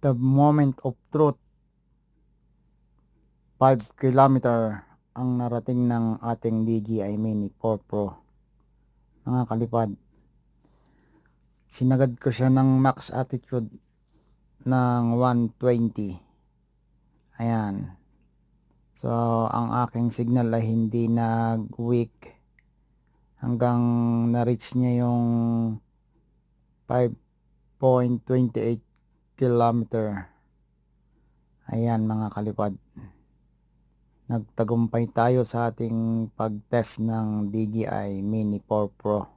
The moment of truth, 5 kilometer ang narating ng ating DJI Mini 4 Pro. Mga kalipad, sinagad ko siya ng max altitude ng 120. Ayan. So, ang aking signal ay hindi nag-weak hanggang na-reach niya yung 5.28 kilometer. Ayan mga kalipad. Nagtagumpay tayo sa ating pag-test ng DJI Mini 4 Pro.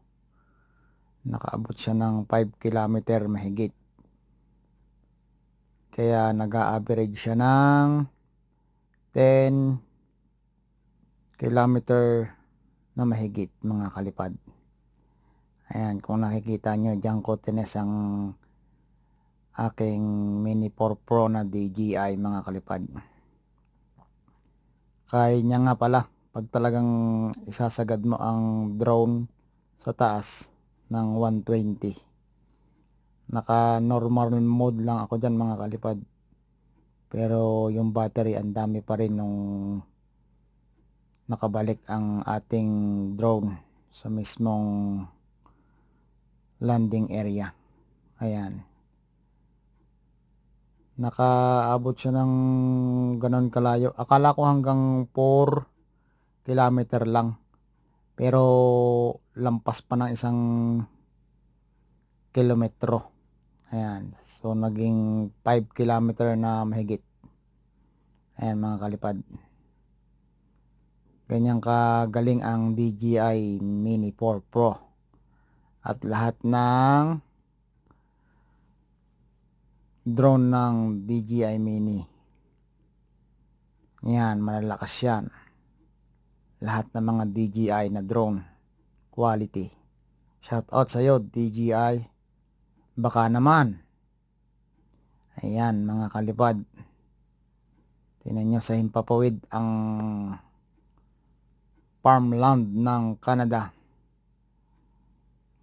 Nakaabot siya ng 5 kilometer mahigit. Kaya nag-a-average siya ng 10 kilometer na mahigit mga kalipad. Ayan, kung nakikita nyo, diyan ko tines ang aking Mini 4 Pro na DJI mga kalipad. Kaya niya nga pala pag talagang isasagad mo ang drone sa taas ng 120. Naka normal mode lang ako dyan mga kalipad. Pero yung battery ang dami pa rin nung nakabalik ang ating drone sa mismong landing area. Ayan. Nakaabot siya ng ganon kalayo. Akala ko hanggang 4 kilometer lang. Pero lampas pa ng isang kilometro. Ayan. So naging 5 kilometer na mahigit. Ayan mga kalipad. Ganyan kagaling ang DJI Mini 4 Pro. At lahat ng drone ng DJI Mini, yan, malalakas yan. Lahat ng mga DJI na drone quality. Shout out sa iyo DJI, baka naman. Ayan mga kalipad, tingnan nyo sa himpapawid ang farmland ng Canada.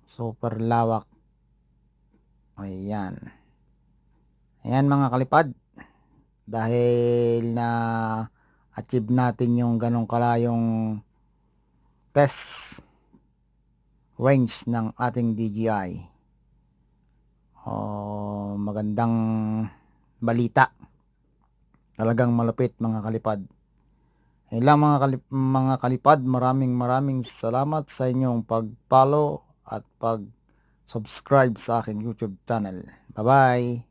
Super lawak. Ayan. Ayan mga kalipad, dahil na achieve natin yung ganong kalayong test range ng ating DJI. Magandang balita. Talagang malupit mga kalipad. Ayun lang mga kalipad, maraming salamat sa inyong pag-follow at pag-subscribe sa aking YouTube channel. Bye-bye!